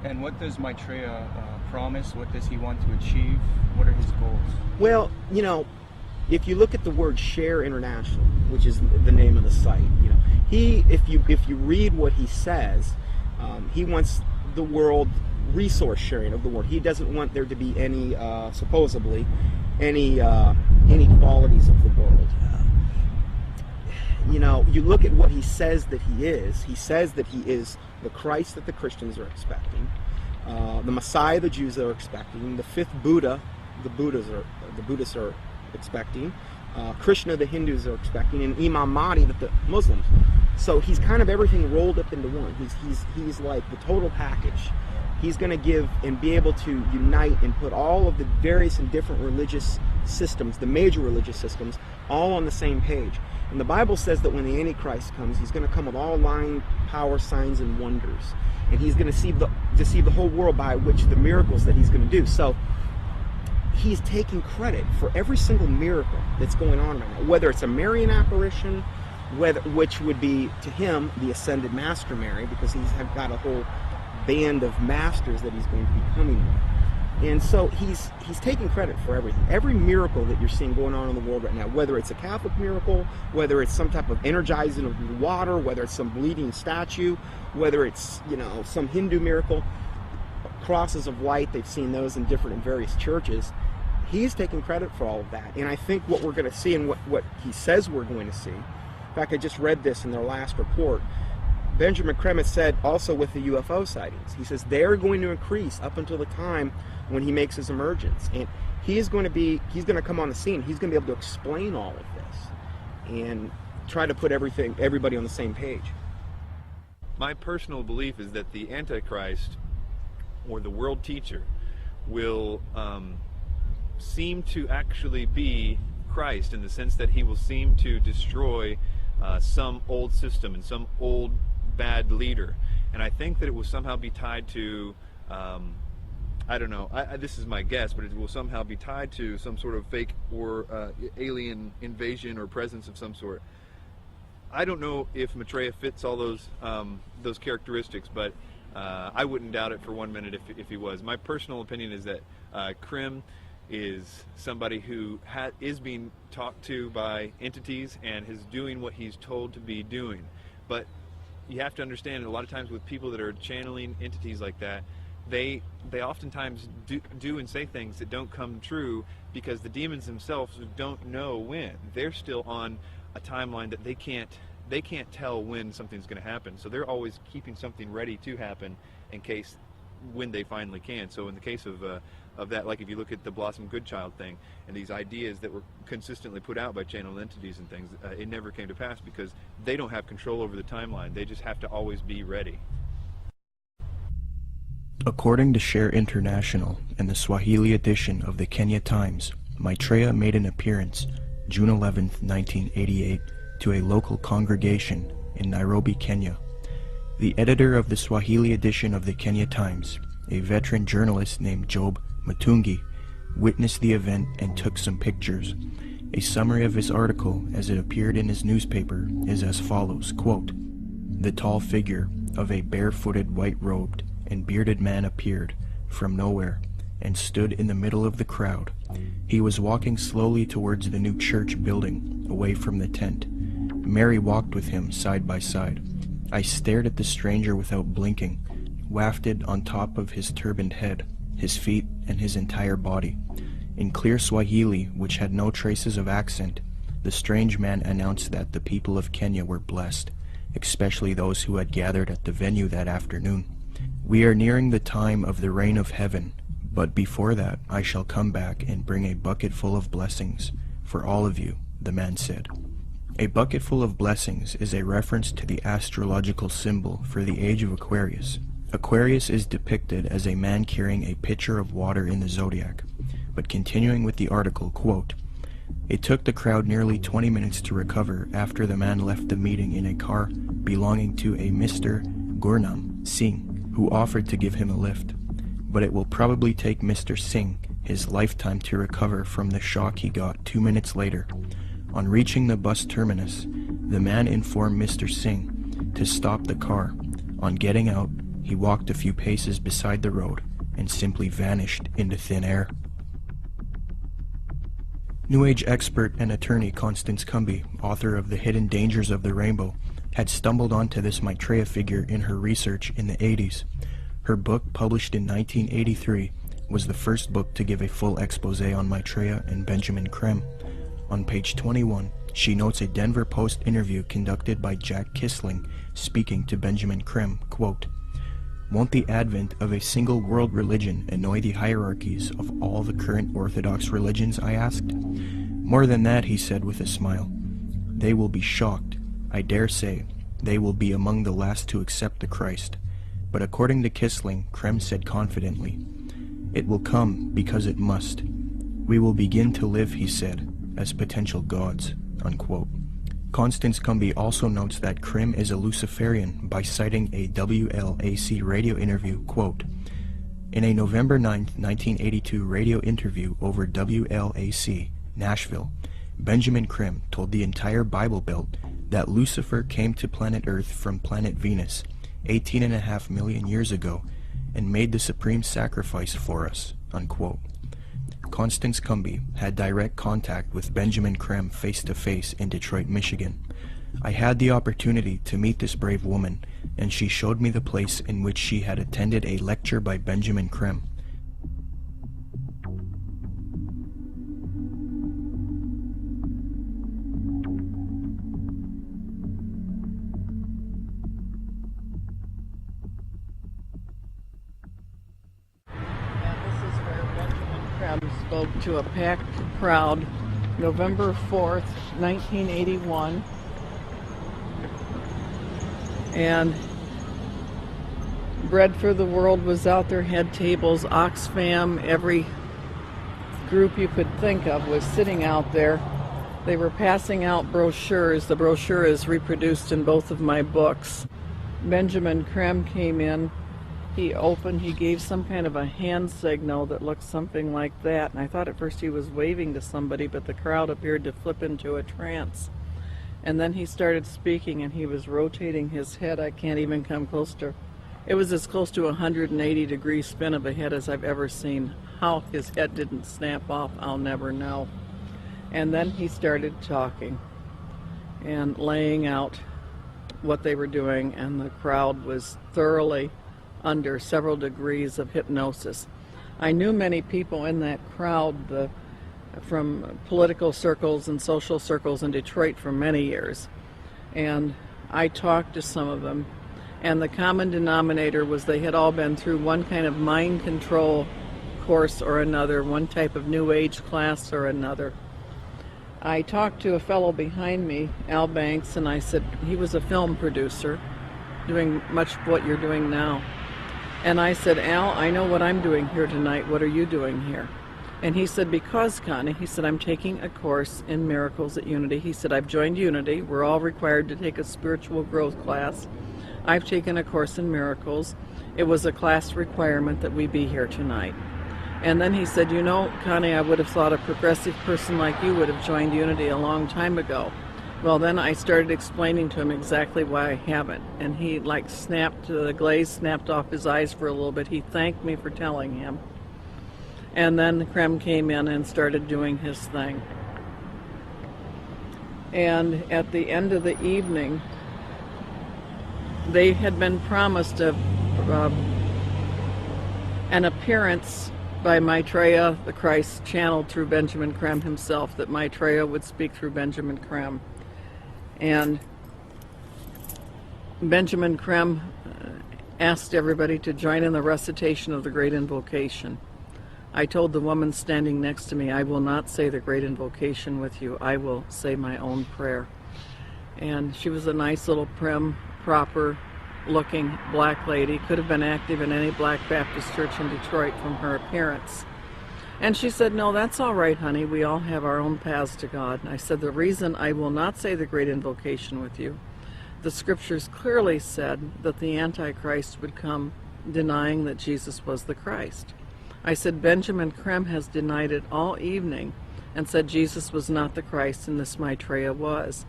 And what does Maitreya promise? What does he want to achieve? What are his goals? Well, you know, if you look at the word Share International, which is the name of the site, you know, if you read what he says, he wants the world resource sharing of the world. He doesn't want there to be any, supposedly, any inequalities of the world. You know, you look at what he says that he is. He says that he is the Christ that the Christians are expecting, the Messiah the Jews are expecting, the fifth Buddha the Buddhists are expecting, Krishna the Hindus are expecting, and Imam Mahdi that the Muslims. So he's kind of everything rolled up into one. He's like the total package. He's going to give and be able to unite and put all of the various and different religious systems, the major religious systems, all on the same page. And the Bible says that when the Antichrist comes, he's going to come with all lying power, signs, and wonders. And he's going to deceive the whole world by which the miracles that he's going to do. So he's taking credit for every single miracle that's going on right now, whether it's a Marian apparition, which would be to him the ascended Master Mary, because he's got a whole band of masters that he's going to be coming with. And so he's taking credit for everything. Every miracle that you're seeing going on in the world right now, whether it's a Catholic miracle, whether it's some type of energizing of the water, whether it's some bleeding statue, whether it's, you know, some Hindu miracle, crosses of light, they've seen those in different and various churches. He's taking credit for all of that. And I think what we're going to see and what he says we're going to see, in fact, I just read this in their last report, Benjamin Kremitz said also with the UFO sightings, he says they're going to increase up until the time when he makes his emergence. And he's going to come on the scene. He's going to be able to explain all of this and try to put everybody on the same page. My personal belief is that the Antichrist, or the world teacher, will seem to actually be Christ, in the sense that he will seem to destroy some old system and some old bad leader. And I think that it will somehow be tied to, I don't know, this is my guess, but it will somehow be tied to some sort of fake or alien invasion or presence of some sort. I don't know if Maitreya fits all those characteristics, but I wouldn't doubt it for 1 minute if he was. My personal opinion is that Krim is somebody who is being talked to by entities and is doing what he's told to be doing. But you have to understand, a lot of times with people that are channeling entities like that, they oftentimes do and say things that don't come true, because the demons themselves don't know when. They're still on a timeline that they can't tell when something's going to happen. So they're always keeping something ready to happen in case when they finally can. So in the case of that, like if you look at the Blossom Goodchild thing and these ideas that were consistently put out by channel entities and things, it never came to pass because they don't have control over the timeline. They just have to always be ready. According to Share International and the Swahili edition of the Kenya Times, Maitreya made an appearance June 11, 1988, to a local congregation in Nairobi, Kenya. The editor of the Swahili edition of the Kenya Times, a veteran journalist named Job Matungi, witnessed the event and took some pictures. A summary of his article as it appeared in his newspaper is as follows, quote, "The tall figure of a barefooted, white-robed, and bearded man appeared from nowhere and stood in the middle of the crowd. He was walking slowly towards the new church building, away from the tent. Mary walked with him side by side. I stared at the stranger without blinking, wafted on top of his turbaned head, his feet, and his entire body. In clear Swahili, which had no traces of accent, the strange man announced that the people of Kenya were blessed, especially those who had gathered at the venue that afternoon. We are nearing the time of the reign of heaven, but before that I shall come back and bring a bucket full of blessings for all of you, the man said. A bucket full of blessings is a reference to the astrological symbol for the age of Aquarius. Aquarius is depicted as a man carrying a pitcher of water in the zodiac. But continuing with the article, quote, "It took the crowd nearly 20 minutes to recover after the man left the meeting in a car belonging to a Mr. Gurnam Singh, who offered to give him a lift. But it will probably take Mr. Singh his lifetime to recover from the shock he got 2 minutes later. On reaching the bus terminus, the man informed Mr. Singh to stop the car. On getting out, he walked a few paces beside the road and simply vanished into thin air. New Age expert and attorney Constance Cumby, author of The Hidden Dangers of the Rainbow, had stumbled onto this Maitreya figure in her research in the 80s. Her book, published in 1983, was the first book to give a full expose on Maitreya and Benjamin Creme. On page 21, she notes a Denver Post interview conducted by Jack Kissling speaking to Benjamin Creme, quote, "Won't the advent of a single world religion annoy the hierarchies of all the current Orthodox religions?" I asked. "More than that," he said with a smile. "They will be shocked. I dare say they will be among the last to accept the Christ." But according to Kissling, Creme said confidently, "It will come because it must. We will begin to live," he said, "as potential gods," unquote. Constance Cumby also notes that Creme is a Luciferian by citing a WLAC radio interview, quote, "In a November 9, 1982 radio interview over WLAC, Nashville, Benjamin Creme told the entire Bible Belt that Lucifer came to planet Earth from planet Venus 18.5 million years ago and made the supreme sacrifice for us," unquote. Constance Cumby had direct contact with Benjamin Creme face-to-face in Detroit, Michigan. I had the opportunity to meet this brave woman, and she showed me the place in which she had attended a lecture by Benjamin Creme. Spoke to a packed crowd November 4th, 1981, and Bread for the World was out there, had tables, Oxfam, every group you could think of was sitting out there. They were passing out brochures. The brochure is reproduced in both of my books. Benjamin Creme came in. He gave some kind of a hand signal that looked something like that, and I thought at first he was waving to somebody, but the crowd appeared to flip into a trance. And then he started speaking, and he was rotating his head. I can't even come close to, it was as close to a 180-degree spin of a head as I've ever seen. How his head didn't snap off, I'll never know. And then he started talking and laying out what they were doing, and the crowd was thoroughly under several degrees of hypnosis. I knew many people in that crowd from political circles and social circles in Detroit for many years, and I talked to some of them, and the common denominator was they had all been through one kind of mind control course or another, one type of New Age class or another. I talked to a fellow behind me, Al Banks, and I said, he was a film producer doing much of what you're doing now. And I said, "Al, I know what I'm doing here tonight. What are you doing here?" And he said, "Because, Connie," he said, "I'm taking a course in miracles at Unity." He said, "I've joined Unity. We're all required to take a spiritual growth class. I've taken a course in miracles. It was a class requirement that we be here tonight." And then he said, "You know, Connie, I would have thought a progressive person like you would have joined Unity a long time ago." Well, then I started explaining to him exactly why I haven't, and he snapped, the glaze snapped off his eyes for a little bit. He thanked me for telling him. And then Creme came in and started doing his thing. And at the end of the evening, they had been promised an appearance by Maitreya, the Christ, channeled through Benjamin Creme himself, that Maitreya would speak through Benjamin Creme. And Benjamin Creme asked everybody to join in the recitation of the Great Invocation. I told the woman standing next to me, "I will not say the Great Invocation with you. I will say my own prayer." And she was a nice little prim, proper-looking black lady. Could have been active in any Black Baptist church in Detroit from her appearance. And she said, "No, that's all right, honey. We all have our own paths to God." And I said, "The reason I will not say the Great Invocation with you, the scriptures clearly said that the Antichrist would come denying that Jesus was the Christ." I said, "Benjamin Creme has denied it all evening and said Jesus was not the Christ and this Maitreya was."